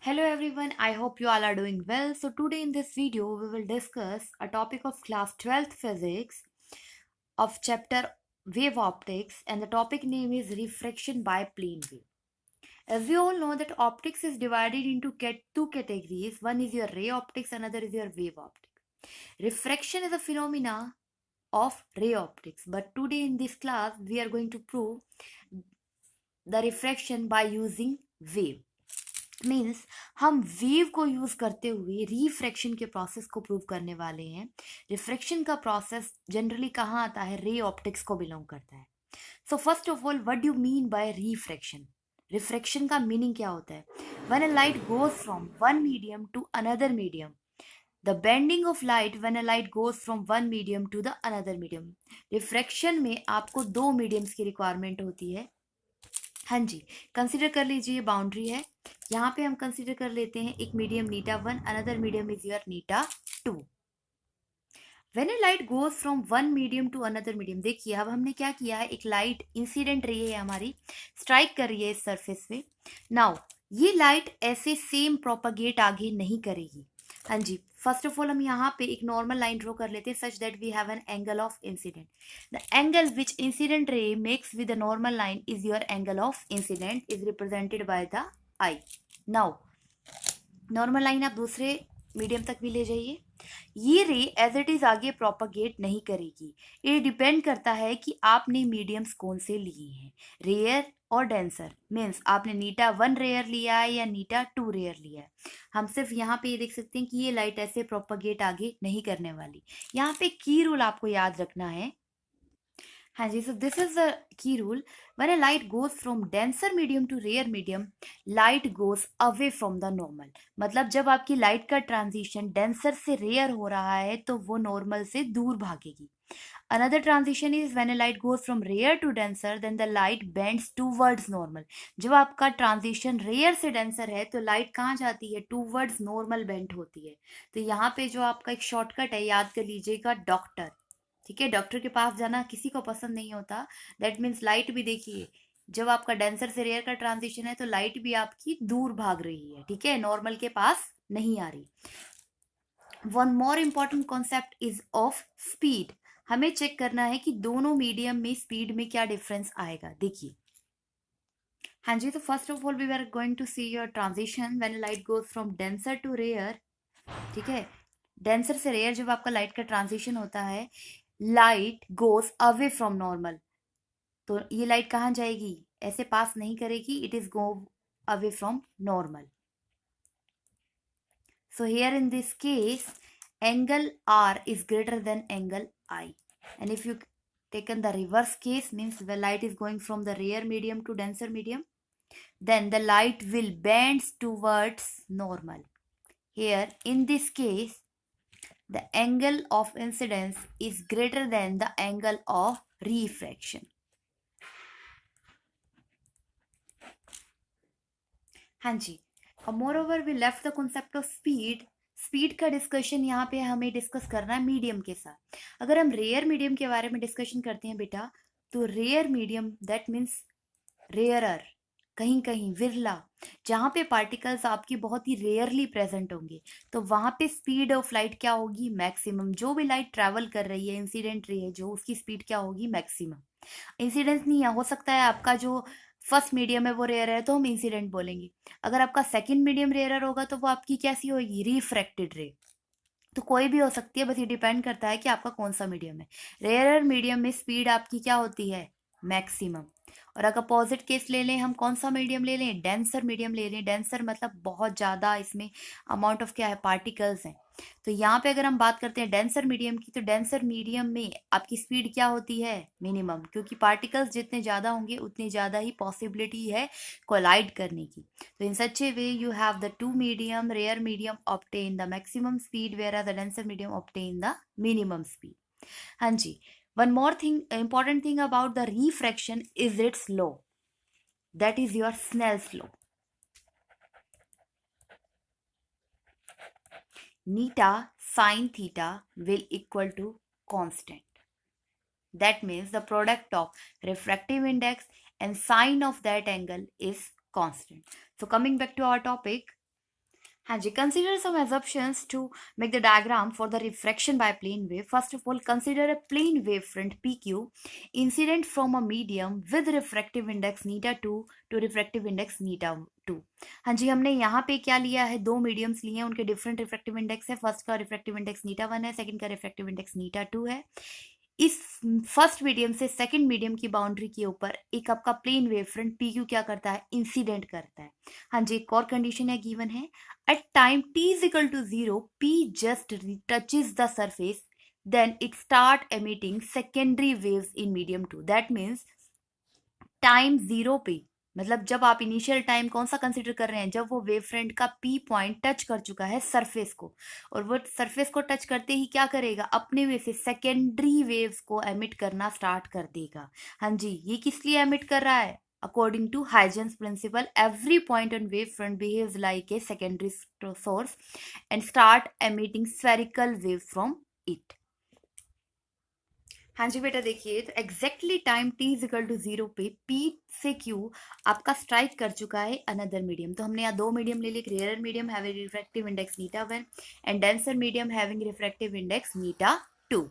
Hello everyone, I hope you all are doing well. So today in this video we will discuss a topic of class 12th physics of chapter wave optics, and the topic name is refraction by plane wave. As we all know that optics is divided into two categories. One is your ray optics, another is your wave optics. Refraction is a phenomena of ray optics, but today in this class we are going to prove the refraction by using wave. Means हम wave को use करते हुए refraction के process को prove करने वाले हैं. Refraction का प्रोसेस जनरली कहाँ आता है? रे ऑप्टिक्स को बिलोंग करता है. So first of all, what do mean by refraction? Refraction का मीनिंग क्या होता है? When a light goes from one medium to another medium, the bending of light when a light goes from one medium to the another medium. Refraction में आपको दो mediums की requirement होती है. हाँ जी, कंसिडर कर लीजिए बाउंड्री है. यहाँ पे हम कंसिडर कर लेते हैं एक मीडियम नीटा 1, अनदर मीडियम इज योर नीटा 2. When a light goes from one medium to another medium, देखिए अब हमने क्या किया है, एक लाइट इंसिडेंट रे है हमारी, स्ट्राइक कर रही है इस सरफेस पे. नाउ ये लाइट ऐसे सेम प्रोपागेट आगे नहीं करेगी. हाँ जी, फर्स्ट ऑफ ऑल हम यहाँ पे एक नॉर्मल लाइन ड्रॉ कर लेते हैं such that we have an angle of incident. The angle which incident ray makes with the normal line is your angle of incident, is represented by the I. Now normal line आप दूसरे medium तक भी ले जाइए. ये ray as it is आगे propagate नहीं करेगी. ये डिपेंड करता है कि आपने मीडियम्स कौन से लिए हैं, रेयर और डेंसर. मीन्स आपने नीटा 1 रेयर लिया है या नीटा 2 रेयर लिया है. हम सिर्फ यहाँ पे ये देख सकते हैं कि ये लाइट ऐसे प्रोपागेट आगे नहीं करने वाली. यहाँ पे की रूल आपको याद रखना है. हाँ जी, so this is the key rule. When a light goes from denser medium to rarer medium, light goes away from the normal. मतलब जब आपकी लाइट का ट्रांजिशन डेंसर से रेयर हो रहा है तो वो नॉर्मल से दूर भागेगी. Another transition is when a light goes from rarer to denser, then the light bends towards normal. जब आपका ट्रांजिशन रेयर से डेंसर है तो लाइट कहाँ जाती है? टूवर्ड्स नॉर्मल बेंड होती है. तो यहाँ पे जो आपका एक शॉर्टकट है, याद कर लीजिएगा, डॉक्टर. ठीक है, डॉक्टर के पास जाना किसी को पसंद नहीं होता. दैट मीन्स लाइट भी देखिए, जब आपका डेंसर से रेयर का ट्रांजिशन है तो लाइट भी आपकी दूर भाग रही है. ठीक है, नॉर्मल के पास नहीं आ रही. One more important concept is of speed. हमें चेक करना है कि दोनों मीडियम में स्पीड में क्या डिफरेंस आएगा. देखिए, हाँ जी, तो first of all we are going to see your transition when light goes from denser to rare. ठीक है, डेंसर से रेयर जब आपका लाइट का ट्रांजिशन होता है, light goes away from normal. तो ये लाइट कहाँ जाएगी? ऐसे पास नहीं करेगी, it is go away from normal. So here in this case, angle R is greater than angle I. And if you taken the reverse case, means the light is going from the rare medium to denser medium, then the light will bend towards normal. Here in this case, the angle of incidence is greater than the angle of refraction. हाँ जी, moreover we left the concept of speed. Speed का discussion यहाँ पे हमें discuss करना है medium के साथ. अगर हम रेयर मीडियम के बारे में डिस्कशन करते हैं बेटा, तो rare medium that means rarer, कहीं कहीं विरला, जहाँ पे पार्टिकल्स आपकी बहुत ही रेयरली प्रेजेंट होंगे, तो वहाँ पे स्पीड ऑफ लाइट क्या होगी? मैक्सिमम. जो भी लाइट ट्रैवल कर रही है, इंसिडेंट रे है जो, उसकी स्पीड क्या होगी? मैक्सिमम. इंसिडेंस नहीं है, हो सकता है आपका जो फर्स्ट मीडियम है वो रेयर है तो हम इंसिडेंट बोलेंगे. अगर आपका सेकंड मीडियम रेयर होगा तो वो आपकी कैसी होगी? रिफ्रैक्टेड रे. तो कोई भी हो सकती है, बस ये डिपेंड करता है कि आपका कौन सा मीडियम है. रेयर मीडियम में स्पीड आपकी क्या होती है? मैक्सिमम. और अगर अपोजिट केस ले लें, हम कौन सा मीडियम ले लें? डेंसर मीडियम ले लें. डेंसर मतलब बहुत ज़्यादा इसमें अमाउंट ऑफ क्या है? पार्टिकल्स हैं. तो यहाँ पे अगर हम बात करते हैं डेंसर मीडियम की, तो डेंसर मीडियम में आपकी स्पीड क्या होती है? मिनिमम. क्योंकि पार्टिकल्स जितने ज़्यादा होंगे उतनी ज़्यादा ही पॉसिबिलिटी है कोलाइड करने की. तो in such a way you have the two medium. Rarer medium obtain the maximum speed, where the denser medium obtain the minimum speed. हाँ जी, one more thing, important thing about the refraction is its law. That is your Snell's law. Neta sine theta will equal to constant. That means the product of refractive index and sine of that angle is constant. So coming back to our topic, हाँ जी, consider some assumptions to make the diagram for the refraction by plane wave. First of all, consider a plane wavefront PQ incident from a medium with refractive index neta 2 to refractive index neta 2. हाँ जी, हमने यहाँ पे क्या लिया है, दो mediums लिए हैं, उनके डिफरेंट रिफ्रैक्टिव इंडेक्स है. फर्स्ट का रिफ्रैक्टिव इंडेक्स नीटा 1 है, सेकंड का रिफ्रैक्टिव इंडेक्स नीटा 2 है. इस फर्स्ट मीडियम से सेकंड मीडियम की बाउंड्री के ऊपर एक आपका plane wave front P Q क्या करता है, इंसिडेंट करता है. हाँ जी, एक और कंडीशन है गिवन है. At time t is equal to 0, p just touches the surface, then it start emitting secondary waves in medium 2. That means time 0 पे, मतलब जब आप इनिशियल टाइम कौन सा कंसिडर कर रहे हैं, जब वो वेव फ्रंट का पी पॉइंट टच कर चुका है सरफेस को, और वो सरफेस को टच करते ही क्या करेगा, अपने वे से सेकेंडरी वेव्स को एमिट करना स्टार्ट कर देगा. हाँ जी, ये किस लिए एमिट कर रहा है? According to Huygens principle, every point on wavefront behaves like a secondary source and start emitting spherical wave from it. हाँ जी बेटा, देखिए तो exactly time t is equal to 0 पे p से q आपका स्ट्राइक कर चुका है अनदर मीडियम. तो हमने यहाँ दो मीडियम ले लिए. Rarer medium having refractive index eta 1 and denser medium having refractive index eta 2.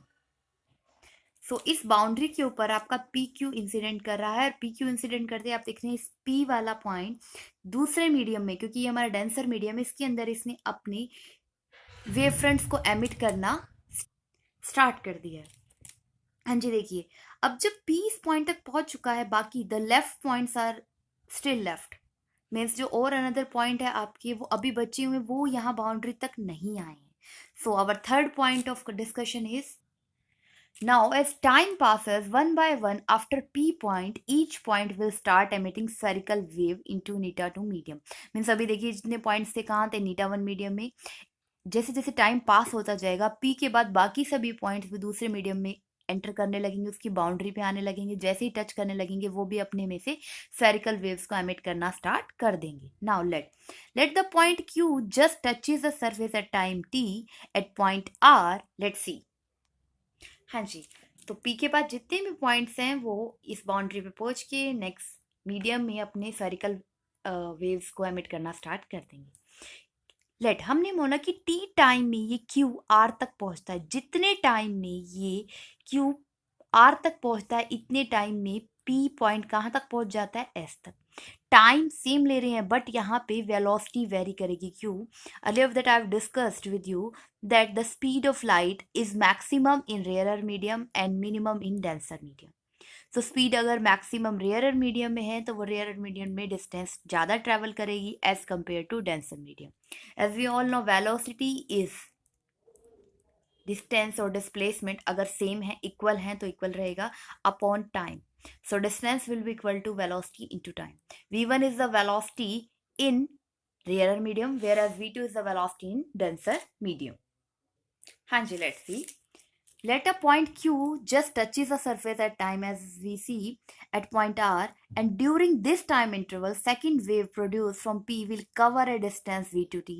So इस बाउंड्री के ऊपर आपका पी क्यू इंसिडेंट कर रहा है, और पी क्यू इंसिडेंट करते आप देख रहे हैं इस पी वाला पॉइंट दूसरे मीडियम में, क्योंकि ये हमारा डेंसर मीडियम है, इसके अंदर इसने अपनी वेव फ्रंट्स को एमिट करना स्टार्ट कर दिया है. हाँ जी, देखिए अब जब पी इस पॉइंट तक पहुंच चुका है, बाकी the left points are still left, means जो और अनदर पॉइंट है आपके वो अभी बचे हुए, वो यहाँ बाउंड्री तक नहीं आए हैं. So our third point of discussion is now as time passes one by one after p point, each point will start emitting spherical wave into neta 2 medium. Means अभी देखिए जितने पॉइंट्स थे कहाँ थे, नीटा 1 मीडियम में. जैसे जैसे टाइम पास होता जाएगा पी के बाद बाकी सभी पॉइंट्स भी दूसरे मीडियम में एंटर करने लगेंगे, उसकी बाउंड्री पे आने लगेंगे. जैसे ही टच करने लगेंगे वो भी अपने में से स्फेरिकल वेव्स को एमिट करना स्टार्ट कर देंगे. Now let the point Q just touches the surface at time T at point R. Let's see. हाँ जी, तो पी के बाद जितने भी पॉइंट्स हैं वो इस बाउंड्री पे पहुंच के नेक्स्ट मीडियम में अपने स्फेरिकल वेव्स को एमिट करना स्टार्ट कर देंगे. लेट हमने बोला कि टी टाइम में ये क्यू आर तक पहुंचता है. जितने टाइम में ये क्यू आर तक पहुंचता है, इतने टाइम में पी पॉइंट कहाँ तक पहुंच जाता है, एस तक. टाइम सेम ले रहे हैं, बट यहाँ पे वेलोसिटी वेरी करेगी. क्यों? Earlier that I have discussed with you that the speed of light is maximum in rarer medium and minimum in denser medium. तो स्पीड अगर मैक्सिमम रेयरर मीडियम में है तो वो रेयरर मीडियम में डिस्टेंस ज़्यादा ट्रैवल करेगी as compare to denser medium. As we all know velocity is distance और डिस्प्लेसमेंट अगर सेम है, इक्वल हैं तो इक्वल रहेगा upon time. So distance will be equal to velocity into time. V1 is the velocity in rarer medium, whereas V2 is the velocity in denser medium. हाँ जी, let's see. Let a point Q just touches the surface at time as we see at point R, and during this time interval, second wave produced from P will cover a distance V to T,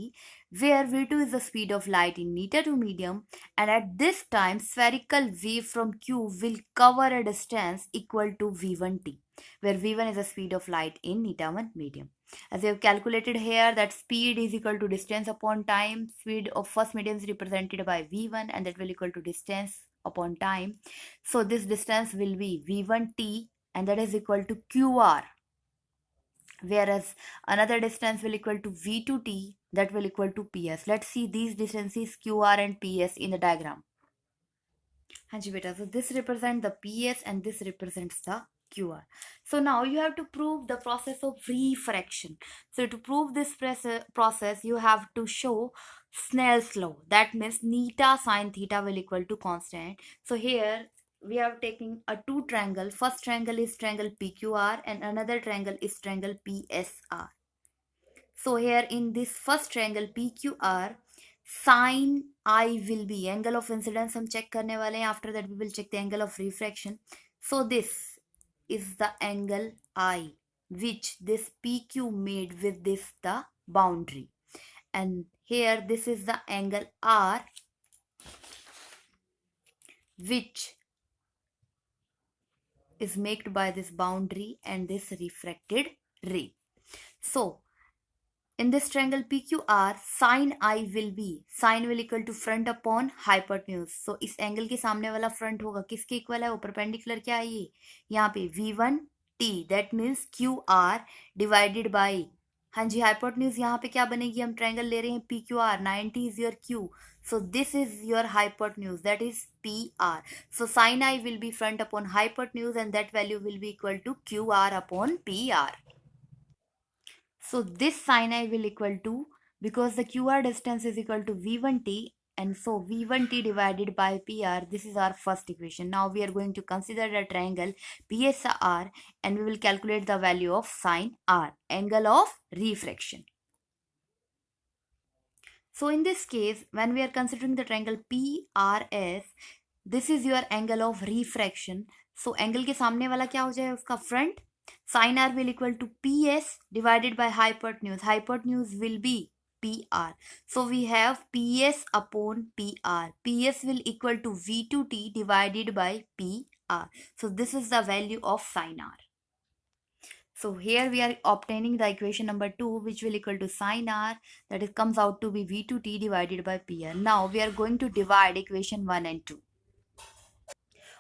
where V2 is the speed of light in neta 2 medium, and at this time spherical wave from Q will cover a distance equal to V1T, where V1 is the speed of light in neta 1 medium. As we have calculated here that speed is equal to distance upon time. Speed of first medium is represented by V1 and that will equal to distance upon time. So this distance will be V1T and that is equal to QR. Whereas another distance will equal to V2T that will equal to PS. Let's see these distances QR and PS in the diagram. हाँ जी बेटा, so this represents the PS and this represents the QR. So now you have to prove the process of refraction. So to prove this process, you have to show Snell's law. That means neta sine theta will equal to constant. So here we are taking a two triangle. First triangle is triangle PQR and another triangle is triangle PSR. So here in this first triangle PQR, sine I will be angle of incidence हम check करने वाले हैं. After that we will check the angle of refraction. So this is the angle I which this PQ made with this the boundary, and here this is the angle R which is made by this boundary and this refracted ray. So in this triangle PQR, sin I will be, sin will equal to front upon hypotenuse. So इस angle के सामने वाला front होगा किसके equal है, वो perpendicular क्या है ये, यहाँ पे V1T, that means QR divided by, हाँ जी हाइपोटेन्यूज यहाँ पे क्या बनेगी, हम ट्रायंगल ले रहे हैं PQR, 90 is your Q, so this is your hypotenuse, that is PR. So sin I will be front upon hypotenuse and that value will be equal to QR upon PR. So this sin I will equal to, because the QR distance is equal to V1T, and so V1T divided by PR, this is our first equation. Now we are going to consider the triangle PSR and we will calculate the value of sin R, angle of refraction. So in this case, when we are considering the triangle PRS, this is your angle of refraction. So angle के सामने वाला क्या हो जाएगा, उसका front, sin R will equal to PS divided by hypotenuse. Hypotenuse will be PR. So we have PS upon PR. PS will equal to V2T divided by PR. So this is the value of sin R. So here we are obtaining the equation number 2, which will equal to sin R, that it comes out to be V2T divided by PR. Now we are going to divide equation 1 and 2.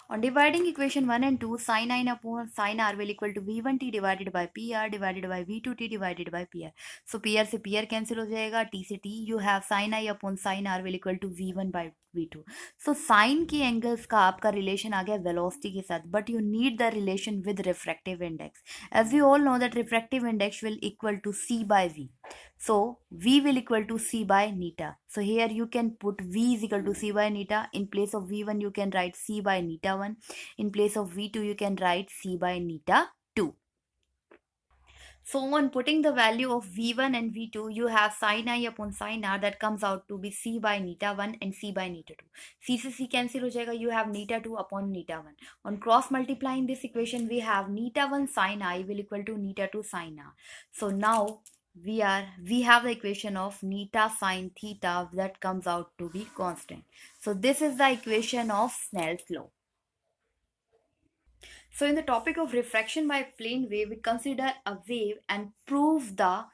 On dividing equation 1 and 2, sin I upon sin R will equal to V1T divided by PR divided by V2T divided by PR. So PR से PR cancel हो जाएगा, T से T, you have sin I upon sin R will equal to V1 by V2. So sin के angles का आपका relation आ गया velocity के साथ, but you need the relation with refractive index. As we all know that refractive index will equal to C by V. So V will equal to C by neta. So here you can put V is equal to C by neta. In place of V1 you can write C by neta 1. In place of V2 you can write C by neta 2. So on putting the value of V1 and V2, you have sin I upon sin R, that comes out to be C by neta 1 and C by neta 2. C से C cancel हो जाएगा, you have neta 2 upon neta 1. On cross multiplying this equation, we have neta 1 sin I will equal to neta 2 sin R. So now we have the equation of neta sin theta, that comes out to be constant. So this is the equation of Snell's law. So in the topic of refraction by plane wave, we consider a wave and prove the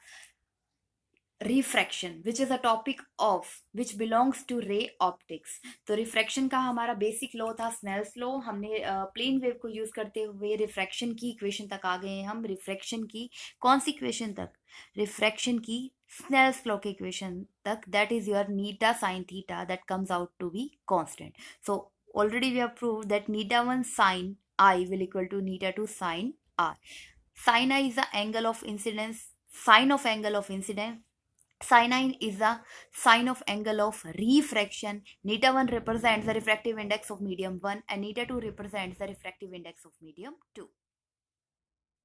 refraction, which is a topic of which belongs to ray optics. तो refraction का हमारा basic law था Snell's law. हमने plane wave को use करते हुए refraction की equation तक आ गए हैं. हम रिफ्रैक्शन की कौन सी इक्वेशन तक, रिफ्रैक्शन की स्नेल्स लॉ के इक्वेशन तक, दैट इज योर नीटा sine theta, that comes out to be constant. So already we have proved that neta 1 sin I will equal to neta 2 sin R. Sin I is the angle of incidence, sine of angle of incidence. Sin I is the sine of angle of refraction. Neta 1 represents the refractive index of medium 1 and neta 2 represents the refractive index of medium 2.